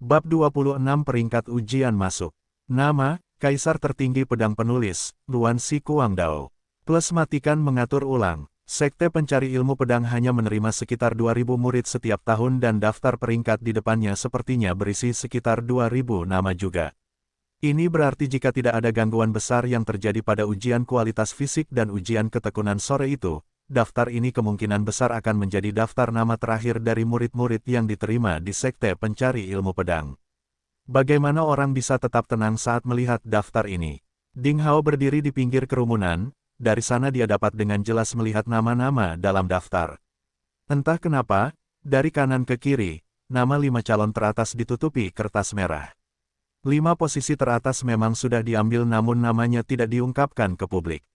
Bab 26 Peringkat Ujian Masuk. Nama, Kaisar Tertinggi Pedang Penulis, Luan Si Kuangdao. Plus matikan mengatur ulang. Sekte Pencari Ilmu Pedang hanya menerima sekitar 2.000 murid setiap tahun dan daftar peringkat di depannya sepertinya berisi sekitar 2.000 nama juga. Ini berarti jika tidak ada gangguan besar yang terjadi pada ujian kualitas fisik dan ujian ketekunan sore itu, daftar ini kemungkinan besar akan menjadi daftar nama terakhir dari murid-murid yang diterima di Sekte Pencari Ilmu Pedang. Bagaimana orang bisa tetap tenang saat melihat daftar ini? Ding Hao berdiri di pinggir kerumunan, dari sana dia dapat dengan jelas melihat nama-nama dalam daftar. Entah kenapa, dari kanan ke kiri, nama 5 calon teratas ditutupi kertas merah. 5 posisi teratas memang sudah diambil namun namanya tidak diungkapkan ke publik.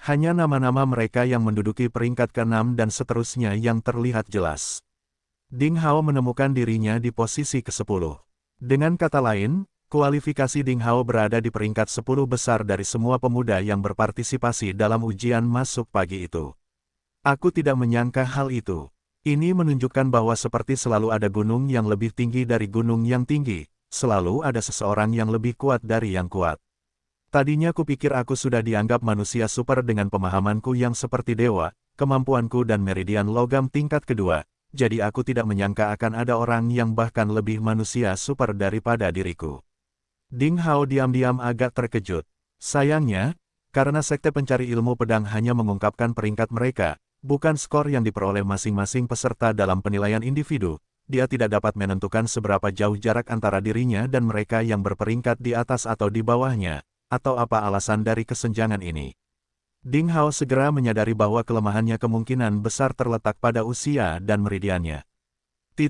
Hanya nama-nama mereka yang menduduki peringkat ke-6 dan seterusnya yang terlihat jelas. Ding Hao menemukan dirinya di posisi ke-10. Dengan kata lain, kualifikasi Ding Hao berada di peringkat 10 besar dari semua pemuda yang berpartisipasi dalam ujian masuk pagi itu. Aku tidak menyangka hal itu. Ini menunjukkan bahwa seperti selalu ada gunung yang lebih tinggi dari gunung yang tinggi, selalu ada seseorang yang lebih kuat dari yang kuat. Tadinya kupikir aku sudah dianggap manusia super dengan pemahamanku yang seperti dewa, kemampuanku dan meridian logam tingkat kedua, jadi aku tidak menyangka akan ada orang yang bahkan lebih manusia super daripada diriku. Ding Hao diam-diam agak terkejut. Sayangnya, karena Sekte Pencari Ilmu Pedang hanya mengungkapkan peringkat mereka, bukan skor yang diperoleh masing-masing peserta dalam penilaian individu, dia tidak dapat menentukan seberapa jauh jarak antara dirinya dan mereka yang berperingkat di atas atau di bawahnya, atau apa alasan dari kesenjangan ini. Ding Hao segera menyadari bahwa kelemahannya kemungkinan besar terletak pada usia dan meridiannya. 1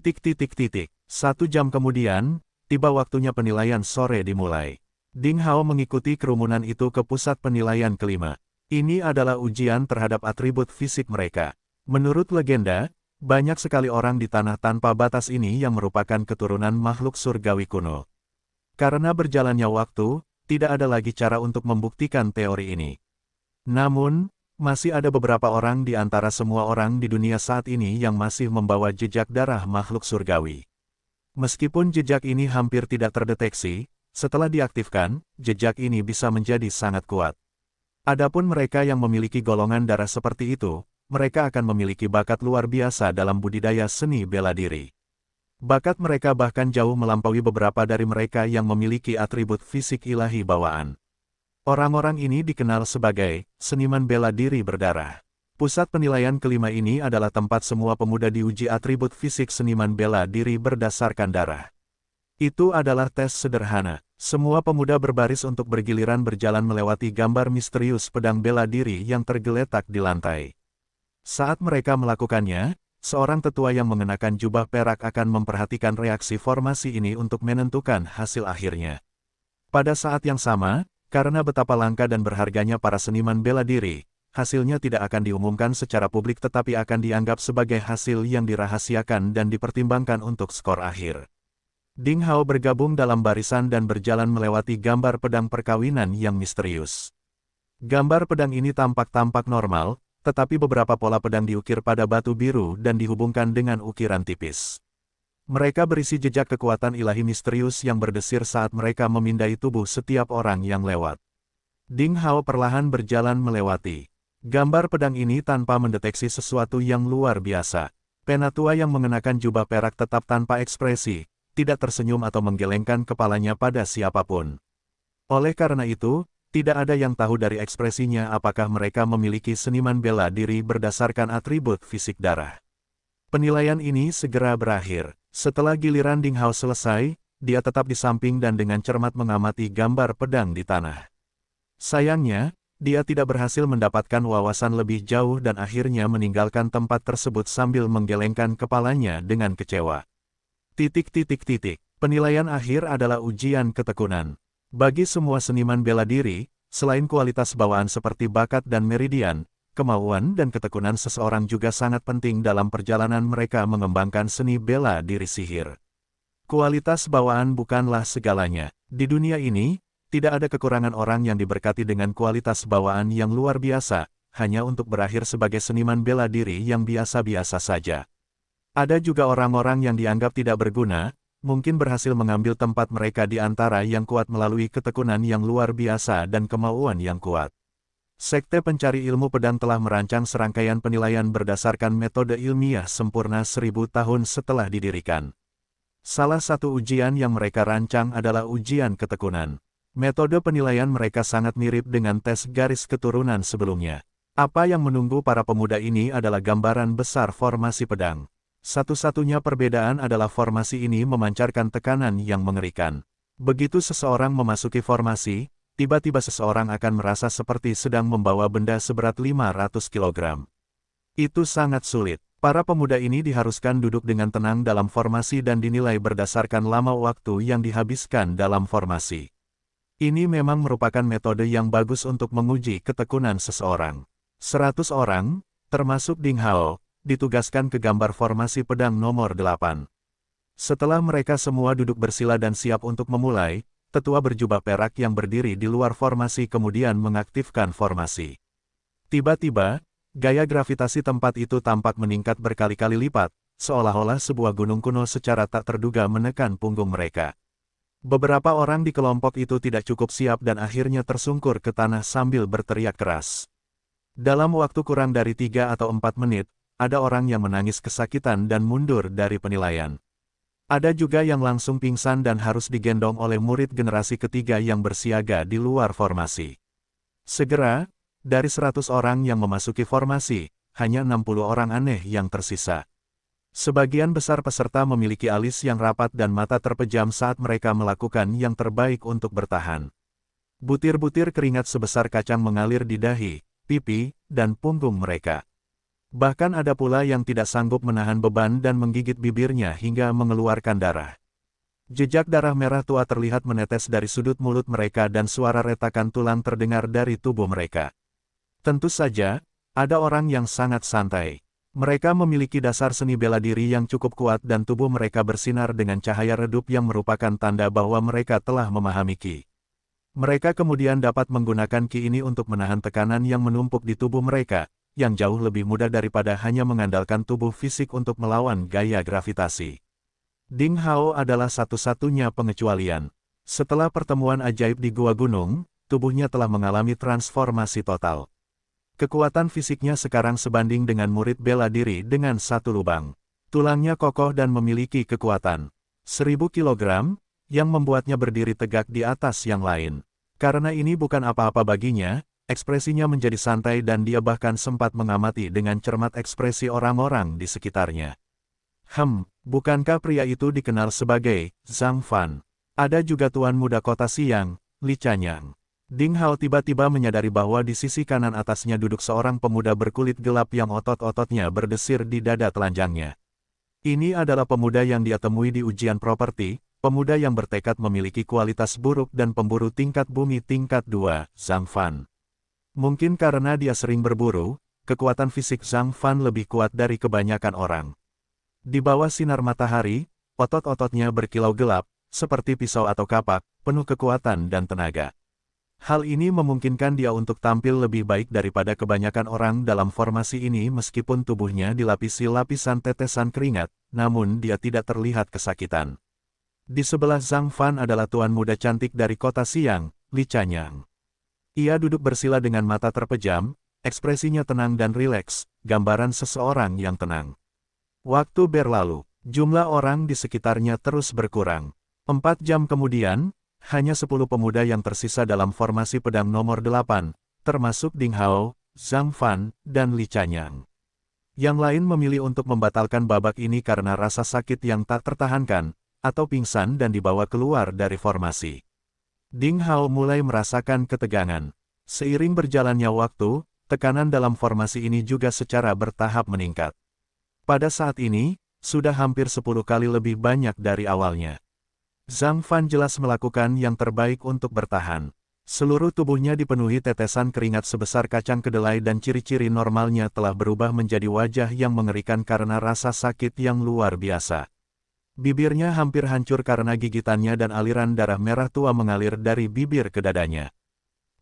jam kemudian, tiba waktunya penilaian sore dimulai. Ding Hao mengikuti kerumunan itu ke pusat penilaian kelima. Ini adalah ujian terhadap atribut fisik mereka. Menurut legenda, banyak sekali orang di tanah tanpa batas ini yang merupakan keturunan makhluk surgawi kuno. Karena berjalannya waktu, tidak ada lagi cara untuk membuktikan teori ini. Namun, masih ada beberapa orang di antara semua orang di dunia saat ini yang masih membawa jejak darah makhluk surgawi. Meskipun jejak ini hampir tidak terdeteksi, setelah diaktifkan, jejak ini bisa menjadi sangat kuat. Adapun mereka yang memiliki golongan darah seperti itu, mereka akan memiliki bakat luar biasa dalam budidaya seni bela diri. Bakat mereka bahkan jauh melampaui beberapa dari mereka yang memiliki atribut fisik ilahi bawaan. Orang-orang ini dikenal sebagai seniman bela diri berdarah. Pusat penilaian kelima ini adalah tempat semua pemuda diuji atribut fisik seniman bela diri berdasarkan darah. Itu adalah tes sederhana. Semua pemuda berbaris untuk bergiliran berjalan melewati gambar misterius pedang bela diri yang tergeletak di lantai. Saat mereka melakukannya, seorang tetua yang mengenakan jubah perak akan memperhatikan reaksi formasi ini untuk menentukan hasil akhirnya. Pada saat yang sama, karena betapa langka dan berharganya para seniman bela diri, hasilnya tidak akan diumumkan secara publik tetapi akan dianggap sebagai hasil yang dirahasiakan dan dipertimbangkan untuk skor akhir. Ding Hao bergabung dalam barisan dan berjalan melewati gambar pedang perkawinan yang misterius. Gambar pedang ini tampak normal, tetapi beberapa pola pedang diukir pada batu biru dan dihubungkan dengan ukiran tipis. Mereka berisi jejak kekuatan ilahi misterius yang berdesir saat mereka memindai tubuh setiap orang yang lewat. Ding Hao perlahan berjalan melewati gambar pedang ini tanpa mendeteksi sesuatu yang luar biasa. Penatua yang mengenakan jubah perak tetap tanpa ekspresi, tidak tersenyum atau menggelengkan kepalanya pada siapapun. Oleh karena itu, tidak ada yang tahu dari ekspresinya apakah mereka memiliki seniman bela diri berdasarkan atribut fisik darah. Penilaian ini segera berakhir. Setelah giliran Ding Hao selesai, dia tetap di samping dan dengan cermat mengamati gambar pedang di tanah. Sayangnya, dia tidak berhasil mendapatkan wawasan lebih jauh dan akhirnya meninggalkan tempat tersebut sambil menggelengkan kepalanya dengan kecewa. Penilaian akhir adalah ujian ketekunan. Bagi semua seniman bela diri, selain kualitas bawaan seperti bakat dan meridian, kemauan dan ketekunan seseorang juga sangat penting dalam perjalanan mereka mengembangkan seni bela diri sihir. Kualitas bawaan bukanlah segalanya. Di dunia ini, tidak ada kekurangan orang yang diberkati dengan kualitas bawaan yang luar biasa, hanya untuk berakhir sebagai seniman bela diri yang biasa-biasa saja. Ada juga orang-orang yang dianggap tidak berguna, mungkin berhasil mengambil tempat mereka di antara yang kuat melalui ketekunan yang luar biasa dan kemauan yang kuat. Sekte Pencari Ilmu Pedang telah merancang serangkaian penilaian berdasarkan metode ilmiah sempurna 1000 tahun setelah didirikan. Salah satu ujian yang mereka rancang adalah ujian ketekunan. Metode penilaian mereka sangat mirip dengan tes garis keturunan sebelumnya. Apa yang menunggu para pemuda ini adalah gambaran besar formasi pedang. Satu-satunya perbedaan adalah formasi ini memancarkan tekanan yang mengerikan. Begitu seseorang memasuki formasi, tiba-tiba seseorang akan merasa seperti sedang membawa benda seberat 500 kg. Itu sangat sulit. Para pemuda ini diharuskan duduk dengan tenang dalam formasi dan dinilai berdasarkan lama waktu yang dihabiskan dalam formasi. Ini memang merupakan metode yang bagus untuk menguji ketekunan seseorang. 100 orang, termasuk Ding Hao, ditugaskan ke gambar formasi pedang nomor 8. Setelah mereka semua duduk bersila dan siap untuk memulai, tetua berjubah perak yang berdiri di luar formasi kemudian mengaktifkan formasi. Tiba-tiba, gaya gravitasi tempat itu tampak meningkat berkali-kali lipat, seolah-olah sebuah gunung kuno secara tak terduga menekan punggung mereka. Beberapa orang di kelompok itu tidak cukup siap dan akhirnya tersungkur ke tanah sambil berteriak keras. Dalam waktu kurang dari 3 atau 4 menit, ada orang yang menangis kesakitan dan mundur dari penilaian. Ada juga yang langsung pingsan dan harus digendong oleh murid generasi ketiga yang bersiaga di luar formasi. Segera, dari 100 orang yang memasuki formasi, hanya 60 orang aneh yang tersisa. Sebagian besar peserta memiliki alis yang rapat dan mata terpejam saat mereka melakukan yang terbaik untuk bertahan. Butir-butir keringat sebesar kacang mengalir di dahi, pipi, dan punggung mereka. Bahkan ada pula yang tidak sanggup menahan beban dan menggigit bibirnya hingga mengeluarkan darah. Jejak darah merah tua terlihat menetes dari sudut mulut mereka dan suara retakan tulang terdengar dari tubuh mereka. Tentu saja, ada orang yang sangat santai. Mereka memiliki dasar seni bela diri yang cukup kuat dan tubuh mereka bersinar dengan cahaya redup yang merupakan tanda bahwa mereka telah memahami Ki. Mereka kemudian dapat menggunakan Ki ini untuk menahan tekanan yang menumpuk di tubuh mereka, yang jauh lebih mudah daripada hanya mengandalkan tubuh fisik untuk melawan gaya gravitasi. Ding Hao adalah satu-satunya pengecualian. Setelah pertemuan ajaib di Gua Gunung, tubuhnya telah mengalami transformasi total. Kekuatan fisiknya sekarang sebanding dengan murid bela diri dengan satu lubang. Tulangnya kokoh dan memiliki kekuatan 1000 kg, yang membuatnya berdiri tegak di atas yang lain. Karena ini bukan apa-apa baginya, ekspresinya menjadi santai dan dia bahkan sempat mengamati dengan cermat ekspresi orang-orang di sekitarnya. Bukankah pria itu dikenal sebagai Zhang Fan? Ada juga tuan muda kota Xiang, Li Chanyang. Ding Hao tiba-tiba menyadari bahwa di sisi kanan atasnya duduk seorang pemuda berkulit gelap yang otot-ototnya berdesir di dada telanjangnya. Ini adalah pemuda yang dia temui di ujian properti, pemuda yang bertekad memiliki kualitas buruk dan pemburu tingkat bumi tingkat 2, Zhang Fan. Mungkin karena dia sering berburu, kekuatan fisik Zhang Fan lebih kuat dari kebanyakan orang. Di bawah sinar matahari, otot-ototnya berkilau gelap, seperti pisau atau kapak, penuh kekuatan dan tenaga. Hal ini memungkinkan dia untuk tampil lebih baik daripada kebanyakan orang dalam formasi ini meskipun tubuhnya dilapisi lapisan tetesan keringat, namun dia tidak terlihat kesakitan. Di sebelah Zhang Fan adalah tuan muda cantik dari kota Xiang, Li Chanyang. Ia duduk bersila dengan mata terpejam, ekspresinya tenang dan rileks, gambaran seseorang yang tenang. Waktu berlalu, jumlah orang di sekitarnya terus berkurang. 4 jam kemudian, hanya 10 pemuda yang tersisa dalam formasi pedang nomor 8, termasuk Ding Hao, Zhang Fan, dan Li Chanyang. Yang lain memilih untuk membatalkan babak ini karena rasa sakit yang tak tertahankan, atau pingsan dan dibawa keluar dari formasi. Ding Hao mulai merasakan ketegangan. Seiring berjalannya waktu, tekanan dalam formasi ini juga secara bertahap meningkat. Pada saat ini, sudah hampir 10 kali lebih banyak dari awalnya. Zhang Fan jelas melakukan yang terbaik untuk bertahan. Seluruh tubuhnya dipenuhi tetesan keringat sebesar kacang kedelai dan ciri-ciri normalnya telah berubah menjadi wajah yang mengerikan karena rasa sakit yang luar biasa. Bibirnya hampir hancur karena gigitannya dan aliran darah merah tua mengalir dari bibir ke dadanya.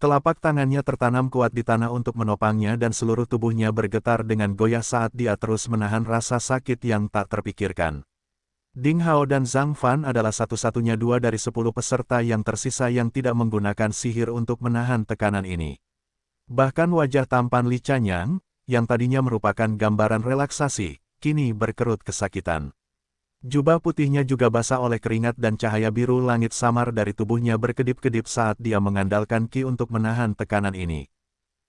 Telapak tangannya tertanam kuat di tanah untuk menopangnya dan seluruh tubuhnya bergetar dengan goyah saat dia terus menahan rasa sakit yang tak terpikirkan. Ding Hao dan Zhang Fan adalah satu-satunya 2 dari 10 peserta yang tersisa yang tidak menggunakan sihir untuk menahan tekanan ini. Bahkan wajah tampan Li Chanyang, yang tadinya merupakan gambaran relaksasi, kini berkerut kesakitan. Jubah putihnya juga basah oleh keringat dan cahaya biru langit samar dari tubuhnya berkedip-kedip saat dia mengandalkan Qi untuk menahan tekanan ini.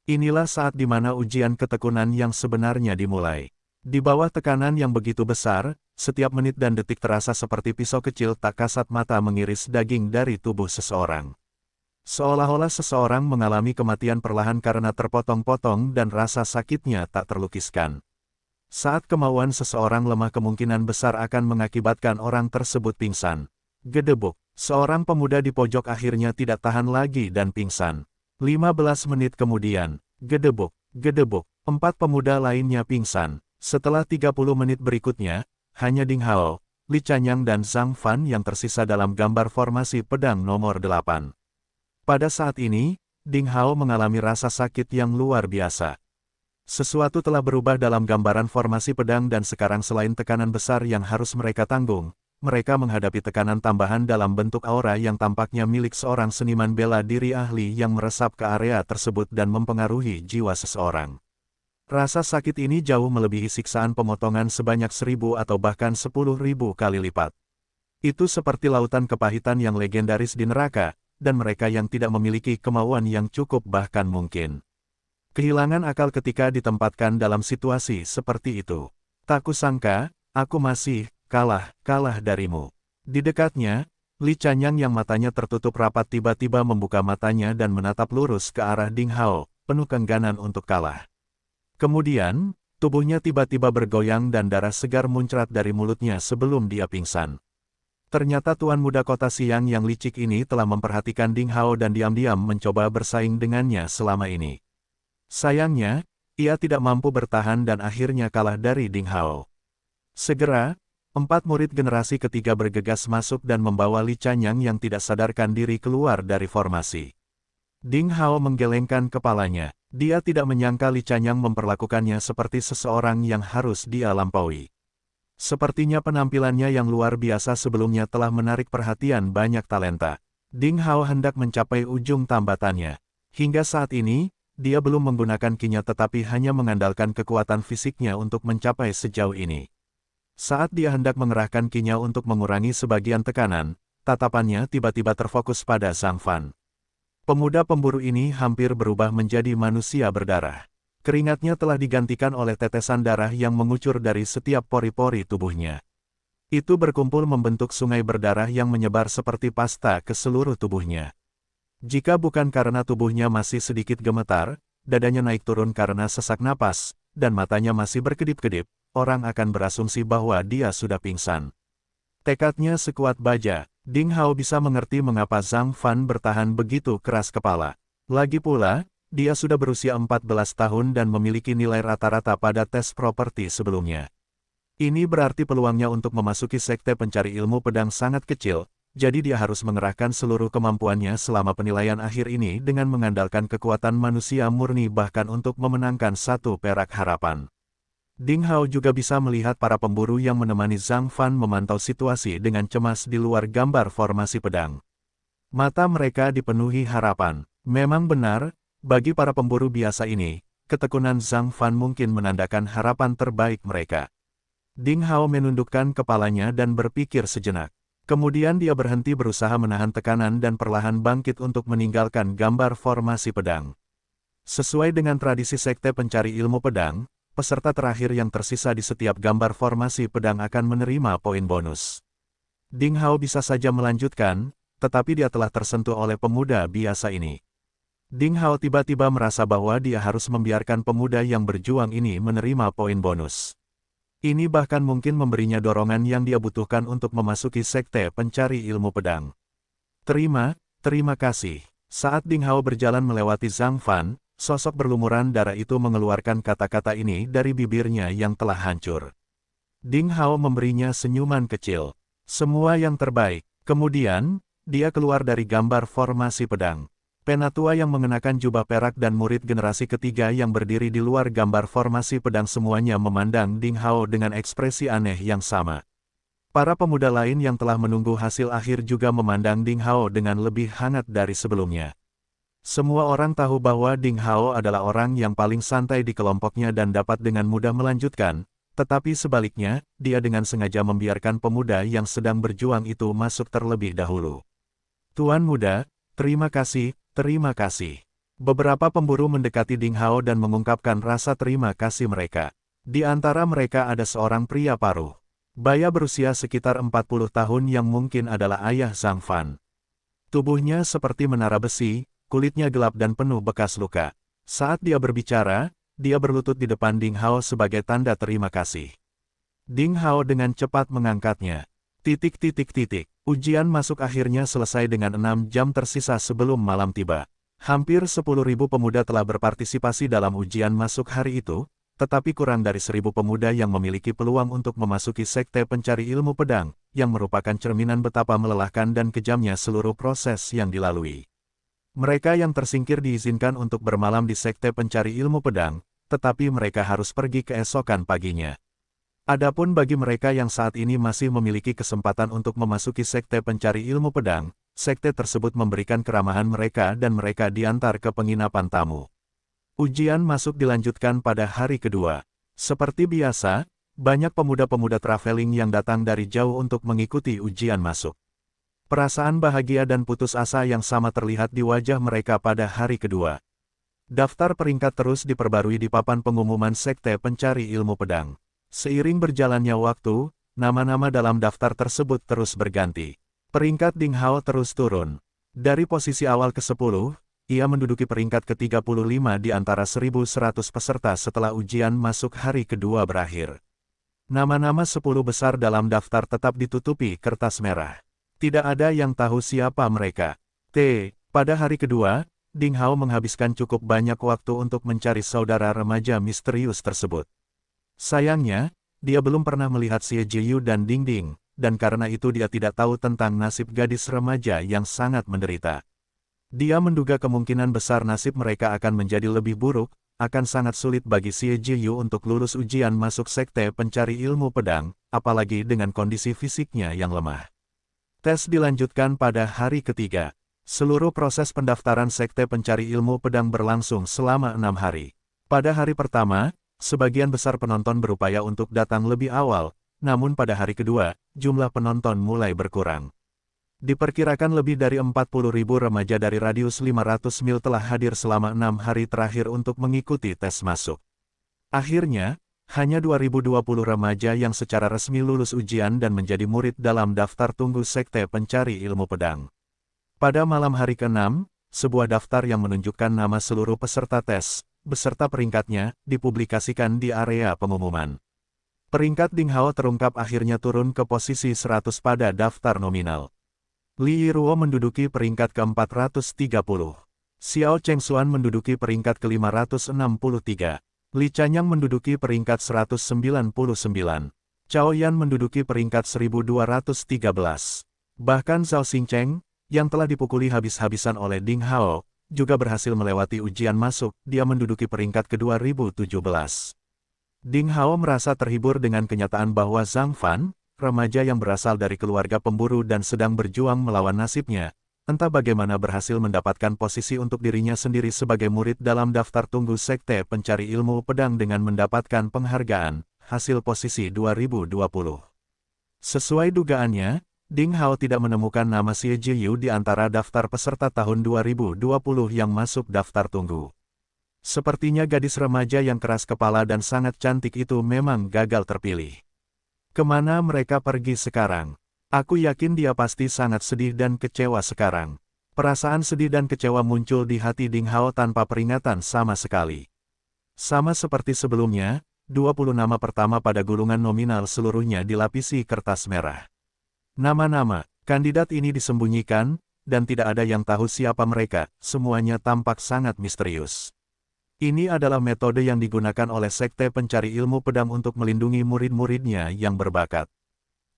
Inilah saat di mana ujian ketekunan yang sebenarnya dimulai. Di bawah tekanan yang begitu besar, setiap menit dan detik terasa seperti pisau kecil tak kasat mata mengiris daging dari tubuh seseorang. Seolah-olah seseorang mengalami kematian perlahan karena terpotong-potong dan rasa sakitnya tak terlukiskan. Saat kemauan seseorang lemah kemungkinan besar akan mengakibatkan orang tersebut pingsan. Gedebuk, seorang pemuda di pojok akhirnya tidak tahan lagi dan pingsan. 15 menit kemudian, gedebuk, gedebuk, 4 pemuda lainnya pingsan. Setelah 30 menit berikutnya, hanya Ding Hao, Li Chanyang dan Zhang Fan yang tersisa dalam gambar formasi pedang nomor 8. Pada saat ini, Ding Hao mengalami rasa sakit yang luar biasa. Sesuatu telah berubah dalam gambaran formasi pedang dan sekarang selain tekanan besar yang harus mereka tanggung, mereka menghadapi tekanan tambahan dalam bentuk aura yang tampaknya milik seorang seniman bela diri ahli yang meresap ke area tersebut dan mempengaruhi jiwa seseorang. Rasa sakit ini jauh melebihi siksaan pemotongan sebanyak 1000 atau bahkan 10.000 kali lipat. Itu seperti lautan kepahitan yang legendaris di neraka, dan mereka yang tidak memiliki kemauan yang cukup bahkan mungkin kehilangan akal ketika ditempatkan dalam situasi seperti itu. Tak kusangka, aku masih kalah darimu. Di dekatnya, Li Chanyang yang matanya tertutup rapat tiba-tiba membuka matanya dan menatap lurus ke arah Ding Hao, penuh keengganan untuk kalah. Kemudian, tubuhnya tiba-tiba bergoyang dan darah segar muncrat dari mulutnya sebelum dia pingsan. Ternyata tuan muda kota siang yang licik ini telah memperhatikan Ding Hao dan diam-diam mencoba bersaing dengannya selama ini. Sayangnya, ia tidak mampu bertahan dan akhirnya kalah dari Ding Hao. Segera, 4 murid generasi ketiga bergegas masuk dan membawa Li Chanyang yang tidak sadarkan diri keluar dari formasi. Ding Hao menggelengkan kepalanya. Dia tidak menyangka Li Chanyang memperlakukannya seperti seseorang yang harus dia lampaui. Sepertinya penampilannya yang luar biasa sebelumnya telah menarik perhatian banyak talenta. Ding Hao hendak mencapai ujung tambatannya. Hingga saat ini, dia belum menggunakan Qi-nya tetapi hanya mengandalkan kekuatan fisiknya untuk mencapai sejauh ini. Saat dia hendak mengerahkan Qi-nya untuk mengurangi sebagian tekanan, tatapannya tiba-tiba terfokus pada Zhang Fan. Pemuda pemburu ini hampir berubah menjadi manusia berdarah. Keringatnya telah digantikan oleh tetesan darah yang mengucur dari setiap pori-pori tubuhnya. Itu berkumpul membentuk sungai berdarah yang menyebar seperti pasta ke seluruh tubuhnya. Jika bukan karena tubuhnya masih sedikit gemetar, dadanya naik turun karena sesak napas, dan matanya masih berkedip-kedip, orang akan berasumsi bahwa dia sudah pingsan. Tekadnya sekuat baja. Ding Hao bisa mengerti mengapa Zhang Fan bertahan begitu keras kepala. Lagi pula, dia sudah berusia 14 tahun dan memiliki nilai rata-rata pada tes properti sebelumnya. Ini berarti peluangnya untuk memasuki sekte pencari ilmu pedang sangat kecil, jadi dia harus mengerahkan seluruh kemampuannya selama penilaian akhir ini dengan mengandalkan kekuatan manusia murni bahkan untuk memenangkan 1 perak harapan. Ding Hao juga bisa melihat para pemburu yang menemani Zhang Fan memantau situasi dengan cemas di luar gambar formasi pedang. Mata mereka dipenuhi harapan. Memang benar, bagi para pemburu biasa ini, ketekunan Zhang Fan mungkin menandakan harapan terbaik mereka. Ding Hao menundukkan kepalanya dan berpikir sejenak. Kemudian dia berhenti berusaha menahan tekanan dan perlahan bangkit untuk meninggalkan gambar formasi pedang. Sesuai dengan tradisi sekte pencari ilmu pedang, peserta terakhir yang tersisa di setiap gambar formasi pedang akan menerima poin bonus. Ding Hao bisa saja melanjutkan, tetapi dia telah tersentuh oleh pemuda biasa ini. Ding Hao tiba-tiba merasa bahwa dia harus membiarkan pemuda yang berjuang ini menerima poin bonus. Ini bahkan mungkin memberinya dorongan yang dia butuhkan untuk memasuki sekte pencari ilmu pedang. Terima kasih. Saat Ding Hao berjalan melewati Zhang Fan, sosok berlumuran darah itu mengeluarkan kata-kata ini dari bibirnya yang telah hancur. Ding Hao memberinya senyuman kecil. Semua yang terbaik. Kemudian, dia keluar dari gambar formasi pedang. Penatua yang mengenakan jubah perak dan murid generasi ketiga yang berdiri di luar gambar formasi pedang semuanya memandang Ding Hao dengan ekspresi aneh yang sama. Para pemuda lain yang telah menunggu hasil akhir juga memandang Ding Hao dengan lebih hangat dari sebelumnya. Semua orang tahu bahwa Ding Hao adalah orang yang paling santai di kelompoknya dan dapat dengan mudah melanjutkan, tetapi sebaliknya, dia dengan sengaja membiarkan pemuda yang sedang berjuang itu masuk terlebih dahulu. Tuan muda, terima kasih, terima kasih. Beberapa pemburu mendekati Ding Hao dan mengungkapkan rasa terima kasih mereka. Di antara mereka ada seorang pria paruh baya berusia sekitar 40 tahun yang mungkin adalah ayah Zhang Fan. Tubuhnya seperti menara besi, kulitnya gelap dan penuh bekas luka. Saat dia berbicara, dia berlutut di depan Ding Hao sebagai tanda terima kasih. Ding Hao dengan cepat mengangkatnya. Ujian masuk akhirnya selesai dengan 6 jam tersisa sebelum malam tiba. Hampir 10.000 pemuda telah berpartisipasi dalam ujian masuk hari itu, tetapi kurang dari 1.000 pemuda yang memiliki peluang untuk memasuki Sekte Pencari Ilmu Pedang, yang merupakan cerminan betapa melelahkan dan kejamnya seluruh proses yang dilalui. Mereka yang tersingkir diizinkan untuk bermalam di Sekte Pencari Ilmu Pedang, tetapi mereka harus pergi keesokan paginya. Adapun bagi mereka yang saat ini masih memiliki kesempatan untuk memasuki Sekte Pencari Ilmu Pedang, sekte tersebut memberikan keramahan mereka dan mereka diantar ke penginapan tamu. Ujian masuk dilanjutkan pada hari kedua. Seperti biasa, banyak pemuda-pemuda traveling yang datang dari jauh untuk mengikuti ujian masuk. Perasaan bahagia dan putus asa yang sama terlihat di wajah mereka pada hari kedua. Daftar peringkat terus diperbarui di papan pengumuman Sekte Pencari Ilmu Pedang. Seiring berjalannya waktu, nama-nama dalam daftar tersebut terus berganti. Peringkat Ding Hao terus turun. Dari posisi awal ke-10, ia menduduki peringkat ke-35 di antara 1.100 peserta setelah ujian masuk hari kedua berakhir. Nama-nama 10 besar dalam daftar tetap ditutupi kertas merah. Tidak ada yang tahu siapa mereka. Pada hari kedua, Ding Hao menghabiskan cukup banyak waktu untuk mencari saudara remaja misterius tersebut. Sayangnya, dia belum pernah melihat Xie Jiyu dan Ding Ding, dan karena itu dia tidak tahu tentang nasib gadis remaja yang sangat menderita. Dia menduga kemungkinan besar nasib mereka akan menjadi lebih buruk, akan sangat sulit bagi Xie Jiyu untuk lulus ujian masuk Sekte Pencari Ilmu Pedang, apalagi dengan kondisi fisiknya yang lemah. Tes dilanjutkan pada hari ketiga. Seluruh proses pendaftaran Sekte Pencari Ilmu Pedang berlangsung selama 6 hari. Pada hari pertama, sebagian besar penonton berupaya untuk datang lebih awal, namun pada hari kedua, jumlah penonton mulai berkurang. Diperkirakan lebih dari 40.000 remaja dari radius 500 mil telah hadir selama 6 hari terakhir untuk mengikuti tes masuk. Akhirnya, hanya 2020 remaja yang secara resmi lulus ujian dan menjadi murid dalam daftar tunggu Sekte Pencari Ilmu Pedang. Pada malam hari ke-6, sebuah daftar yang menunjukkan nama seluruh peserta tes, beserta peringkatnya, dipublikasikan di area pengumuman. Peringkat Ding Hao terungkap akhirnya turun ke posisi 100 pada daftar nominal. Li Yiruo menduduki peringkat ke-430. Xiao Chengxuan menduduki peringkat ke-563. Li Chanyang menduduki peringkat 199. Cao Yan menduduki peringkat 1213. Bahkan Zhao Xingcheng, yang telah dipukuli habis-habisan oleh Ding Hao, juga berhasil melewati ujian masuk, dia menduduki peringkat ke-2017. Ding Hao merasa terhibur dengan kenyataan bahwa Zhang Fan, remaja yang berasal dari keluarga pemburu dan sedang berjuang melawan nasibnya, entah bagaimana berhasil mendapatkan posisi untuk dirinya sendiri sebagai murid dalam daftar tunggu Sekte Pencari Ilmu Pedang dengan mendapatkan penghargaan, hasil posisi 2020. Sesuai dugaannya, Ding Hao tidak menemukan nama Xie Jiyu di antara daftar peserta tahun 2020 yang masuk daftar tunggu. Sepertinya gadis remaja yang keras kepala dan sangat cantik itu memang gagal terpilih. Kemana mereka pergi sekarang? Aku yakin dia pasti sangat sedih dan kecewa sekarang. Perasaan sedih dan kecewa muncul di hati Ding Hao tanpa peringatan sama sekali. Sama seperti sebelumnya, 20 nama pertama pada gulungan nominal seluruhnya dilapisi kertas merah. Nama-nama kandidat ini disembunyikan, dan tidak ada yang tahu siapa mereka, semuanya tampak sangat misterius. Ini adalah metode yang digunakan oleh Sekte Pencari Ilmu Pedang untuk melindungi murid-muridnya yang berbakat.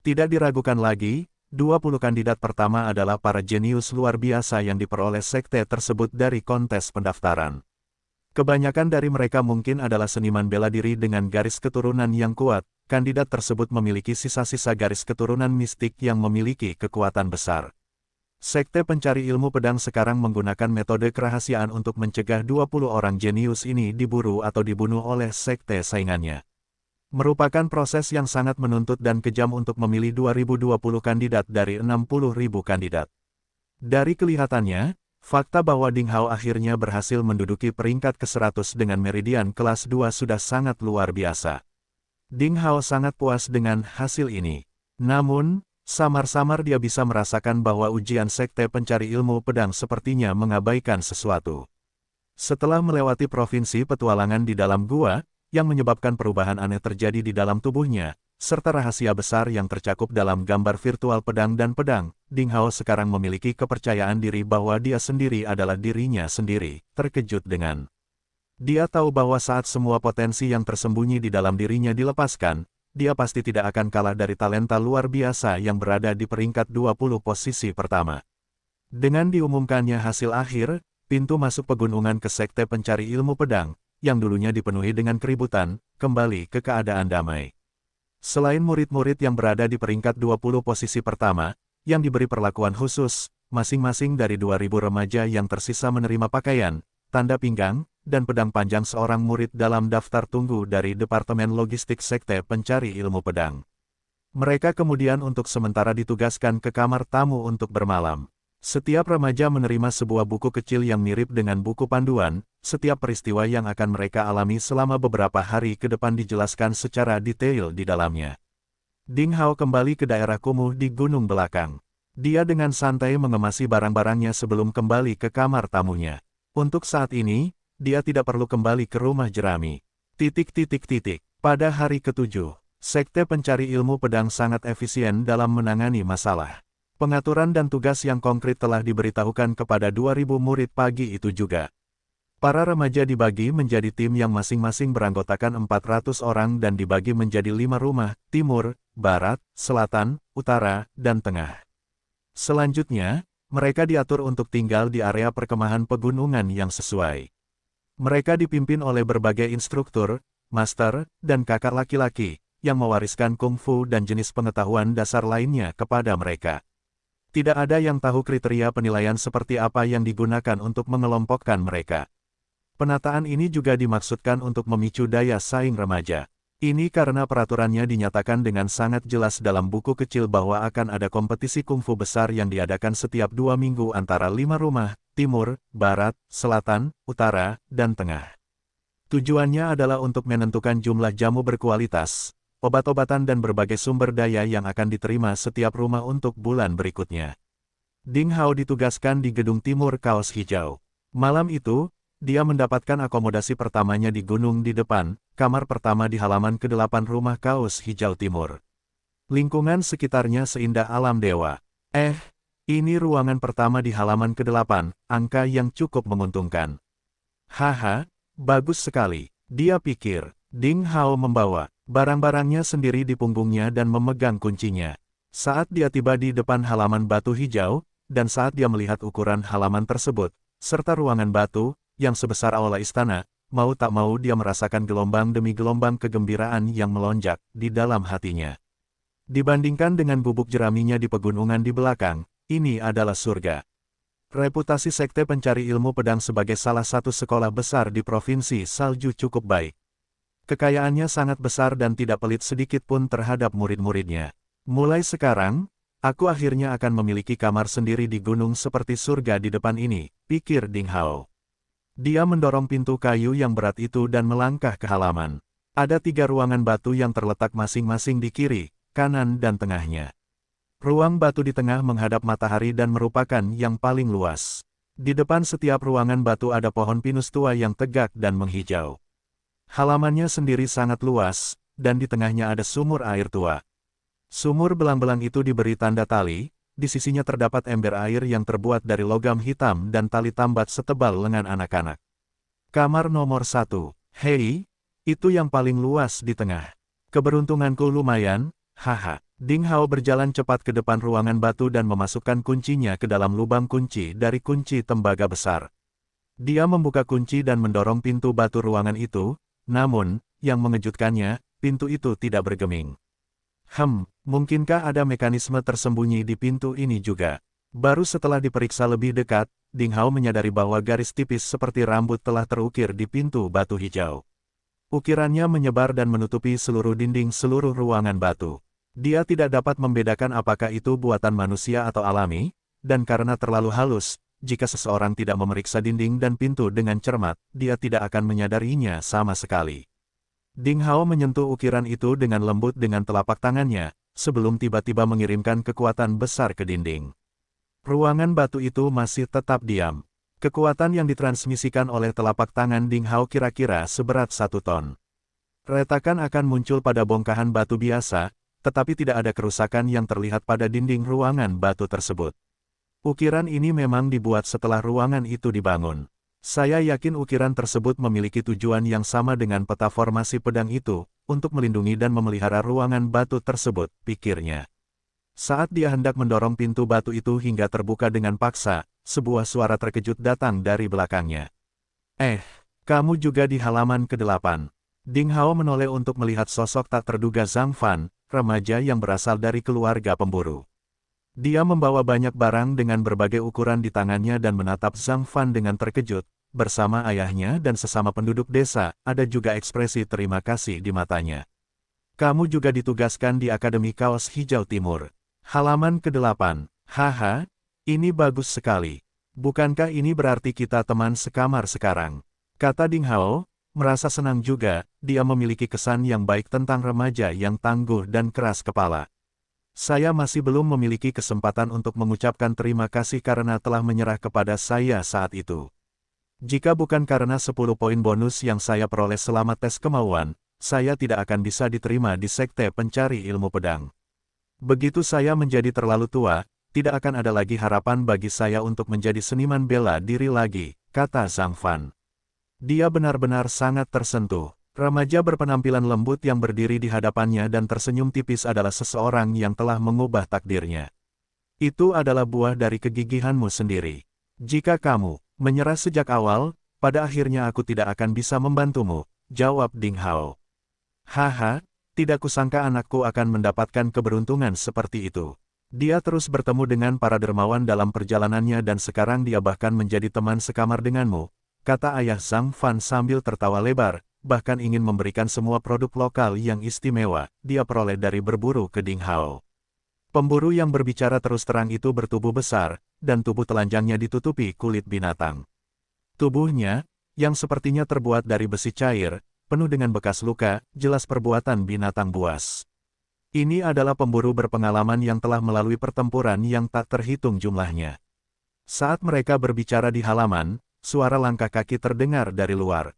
Tidak diragukan lagi, 20 kandidat pertama adalah para jenius luar biasa yang diperoleh sekte tersebut dari kontes pendaftaran. Kebanyakan dari mereka mungkin adalah seniman bela diri dengan garis keturunan yang kuat, kandidat tersebut memiliki sisa-sisa garis keturunan mistik yang memiliki kekuatan besar. Sekte pencari ilmu pedang sekarang menggunakan metode kerahasiaan untuk mencegah 20 orang jenius ini diburu atau dibunuh oleh sekte saingannya. Merupakan proses yang sangat menuntut dan kejam untuk memilih 2020 kandidat dari 60.000 kandidat. Dari kelihatannya, fakta bahwa Ding Hao akhirnya berhasil menduduki peringkat ke-100 dengan meridian kelas 2 sudah sangat luar biasa. Ding Hao sangat puas dengan hasil ini. Namun, samar-samar dia bisa merasakan bahwa ujian sekte pencari ilmu pedang sepertinya mengabaikan sesuatu. Setelah melewati provinsi petualangan di dalam gua, yang menyebabkan perubahan aneh terjadi di dalam tubuhnya, serta rahasia besar yang tercakup dalam gambar virtual pedang dan pedang, Ding Hao sekarang memiliki kepercayaan diri bahwa dia sendiri adalah dirinya sendiri, terkejut dengan. Dia tahu bahwa saat semua potensi yang tersembunyi di dalam dirinya dilepaskan, dia pasti tidak akan kalah dari talenta luar biasa yang berada di peringkat 20 posisi pertama. Dengan diumumkannya hasil akhir, pintu masuk pegunungan ke sekte pencari ilmu pedang, yang dulunya dipenuhi dengan keributan, kembali ke keadaan damai. Selain murid-murid yang berada di peringkat 20 posisi pertama, yang diberi perlakuan khusus, masing-masing dari 2.000 remaja yang tersisa menerima pakaian, tanda pinggang, dan pedang panjang seorang murid dalam daftar tunggu dari Departemen Logistik Sekte Pencari Ilmu Pedang. Mereka kemudian untuk sementara ditugaskan ke kamar tamu untuk bermalam. Setiap remaja menerima sebuah buku kecil yang mirip dengan buku panduan, setiap peristiwa yang akan mereka alami selama beberapa hari ke depan dijelaskan secara detail di dalamnya. Ding Hao kembali ke daerah kumuh di gunung belakang. Dia dengan santai mengemasi barang-barangnya sebelum kembali ke kamar tamunya. Untuk saat ini, dia tidak perlu kembali ke rumah jerami. Pada hari ke-7, Sekte Pencari Ilmu Pedang sangat efisien dalam menangani masalah. Pengaturan dan tugas yang konkret telah diberitahukan kepada 2.000 murid pagi itu juga. Para remaja dibagi menjadi tim yang masing-masing beranggotakan 400 orang dan dibagi menjadi 5 rumah, timur, barat, selatan, utara, dan tengah. Selanjutnya, mereka diatur untuk tinggal di area perkemahan pegunungan yang sesuai. Mereka dipimpin oleh berbagai instruktur, master, dan kakak laki-laki, yang mewariskan kungfu dan jenis pengetahuan dasar lainnya kepada mereka. Tidak ada yang tahu kriteria penilaian seperti apa yang digunakan untuk mengelompokkan mereka. Penataan ini juga dimaksudkan untuk memicu daya saing remaja. Ini karena peraturannya dinyatakan dengan sangat jelas dalam buku kecil bahwa akan ada kompetisi kungfu besar yang diadakan setiap 2 minggu antara 5 rumah, timur, barat, selatan, utara, dan tengah. Tujuannya adalah untuk menentukan jumlah jamu berkualitas, obat-obatan dan berbagai sumber daya yang akan diterima setiap rumah untuk bulan berikutnya. Ding Hao ditugaskan di gedung timur Kaos Hijau. Malam itu, dia mendapatkan akomodasi pertamanya di gunung di depan, kamar pertama di halaman ke-8 rumah Kaos Hijau Timur. Lingkungan sekitarnya seindah alam dewa. Ini ruangan pertama di halaman ke-8, angka yang cukup menguntungkan. Haha, bagus sekali, dia pikir. Ding Hao membawa barang-barangnya sendiri di punggungnya dan memegang kuncinya. Saat dia tiba di depan halaman batu hijau, dan saat dia melihat ukuran halaman tersebut, serta ruangan batu, yang sebesar aula istana, mau tak mau dia merasakan gelombang demi gelombang kegembiraan yang melonjak di dalam hatinya. Dibandingkan dengan bubuk jeraminya di pegunungan di belakang, ini adalah surga. Reputasi Sekte Pencari Ilmu Pedang sebagai salah satu sekolah besar di Provinsi Salju cukup baik. Kekayaannya sangat besar dan tidak pelit sedikit pun terhadap murid-muridnya. Mulai sekarang, aku akhirnya akan memiliki kamar sendiri di gunung seperti surga di depan ini, pikir Ding Hao. Dia mendorong pintu kayu yang berat itu dan melangkah ke halaman. Ada 3 ruangan batu yang terletak masing-masing di kiri, kanan dan tengahnya. Ruang batu di tengah menghadap matahari dan merupakan yang paling luas. Di depan setiap ruangan batu ada pohon pinus tua yang tegak dan menghijau. Halamannya sendiri sangat luas, dan di tengahnya ada sumur air tua. Sumur belang-belang itu diberi tanda tali, di sisinya terdapat ember air yang terbuat dari logam hitam dan tali tambat setebal lengan anak-anak. Kamar nomor 1, hei, itu yang paling luas di tengah. Keberuntunganku lumayan, haha. Ding Hao berjalan cepat ke depan ruangan batu dan memasukkan kuncinya ke dalam lubang kunci dari kunci tembaga besar. Dia membuka kunci dan mendorong pintu batu ruangan itu, namun, yang mengejutkannya, pintu itu tidak bergeming. Mungkinkah ada mekanisme tersembunyi di pintu ini juga? Baru setelah diperiksa lebih dekat, Ding Hao menyadari bahwa garis tipis seperti rambut telah terukir di pintu batu hijau. Ukirannya menyebar dan menutupi seluruh dinding seluruh ruangan batu. Dia tidak dapat membedakan apakah itu buatan manusia atau alami, dan karena terlalu halus, jika seseorang tidak memeriksa dinding dan pintu dengan cermat, dia tidak akan menyadarinya sama sekali. Ding Hao menyentuh ukiran itu dengan lembut dengan telapak tangannya, sebelum tiba-tiba mengirimkan kekuatan besar ke dinding. Ruangan batu itu masih tetap diam. Kekuatan yang ditransmisikan oleh telapak tangan Ding Hao kira-kira seberat 1 ton. Retakan akan muncul pada bongkahan batu biasa, tetapi tidak ada kerusakan yang terlihat pada dinding ruangan batu tersebut. Ukiran ini memang dibuat setelah ruangan itu dibangun. Saya yakin ukiran tersebut memiliki tujuan yang sama dengan peta formasi pedang itu, untuk melindungi dan memelihara ruangan batu tersebut, pikirnya. Saat dia hendak mendorong pintu batu itu hingga terbuka dengan paksa, sebuah suara terkejut datang dari belakangnya. Kamu juga di halaman ke-8. Ding Hao menoleh untuk melihat sosok tak terduga Zhang Fan, remaja yang berasal dari keluarga pemburu. Dia membawa banyak barang dengan berbagai ukuran di tangannya dan menatap Zhang Fan dengan terkejut. Bersama ayahnya dan sesama penduduk desa, ada juga ekspresi terima kasih di matanya. Kamu juga ditugaskan di Akademi Kaos Hijau Timur. Halaman ke-8. Haha, ini bagus sekali. Bukankah ini berarti kita teman sekamar sekarang? Kata Ding Hao, merasa senang juga, dia memiliki kesan yang baik tentang remaja yang tangguh dan keras kepala. Saya masih belum memiliki kesempatan untuk mengucapkan terima kasih karena telah menyerah kepada saya saat itu. Jika bukan karena 10 poin bonus yang saya peroleh selama tes kemauan, saya tidak akan bisa diterima di Sekte Pencari Ilmu Pedang. Begitu saya menjadi terlalu tua, tidak akan ada lagi harapan bagi saya untuk menjadi seniman bela diri lagi, kata Zhang Fan. Dia benar-benar sangat tersentuh. Remaja berpenampilan lembut yang berdiri di hadapannya dan tersenyum tipis adalah seseorang yang telah mengubah takdirnya. Itu adalah buah dari kegigihanmu sendiri. Jika kamu menyerah sejak awal, pada akhirnya aku tidak akan bisa membantumu, jawab Ding Hao. Haha, tidak kusangka anakku akan mendapatkan keberuntungan seperti itu. Dia terus bertemu dengan para dermawan dalam perjalanannya dan sekarang dia bahkan menjadi teman sekamar denganmu, kata ayah Zhang Fan sambil tertawa lebar, bahkan ingin memberikan semua produk lokal yang istimewa, dia peroleh dari berburu ke Ding Hao. Pemburu yang berbicara terus terang itu bertubuh besar, dan tubuh telanjangnya ditutupi kulit binatang. Tubuhnya, yang sepertinya terbuat dari besi cair, penuh dengan bekas luka, jelas perbuatan binatang buas. Ini adalah pemburu berpengalaman yang telah melalui pertempuran yang tak terhitung jumlahnya. Saat mereka berbicara di halaman, suara langkah kaki terdengar dari luar.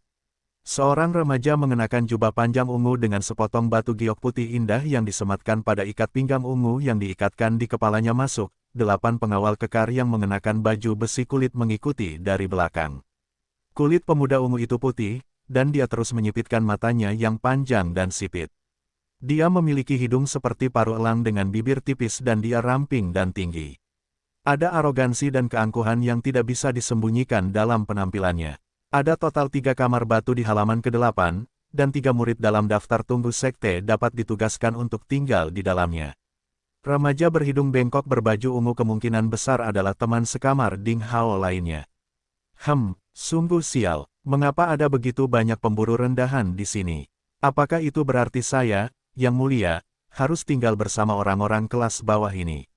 Seorang remaja mengenakan jubah panjang ungu dengan sepotong batu giok putih indah yang disematkan pada ikat pinggang ungu yang diikatkan di kepalanya masuk, 8 pengawal kekar yang mengenakan baju besi kulit mengikuti dari belakang. Kulit pemuda ungu itu putih, dan dia terus menyipitkan matanya yang panjang dan sipit. Dia memiliki hidung seperti paruh elang dengan bibir tipis dan dia ramping dan tinggi. Ada arogansi dan keangkuhan yang tidak bisa disembunyikan dalam penampilannya. Ada total 3 kamar batu di halaman ke-8, dan 3 murid dalam daftar tunggu sekte dapat ditugaskan untuk tinggal di dalamnya. Remaja berhidung bengkok berbaju ungu kemungkinan besar adalah teman sekamar Ding Hao lainnya. Sungguh sial. Mengapa ada begitu banyak pemburu rendahan di sini? Apakah itu berarti saya, yang mulia, harus tinggal bersama orang-orang kelas bawah ini?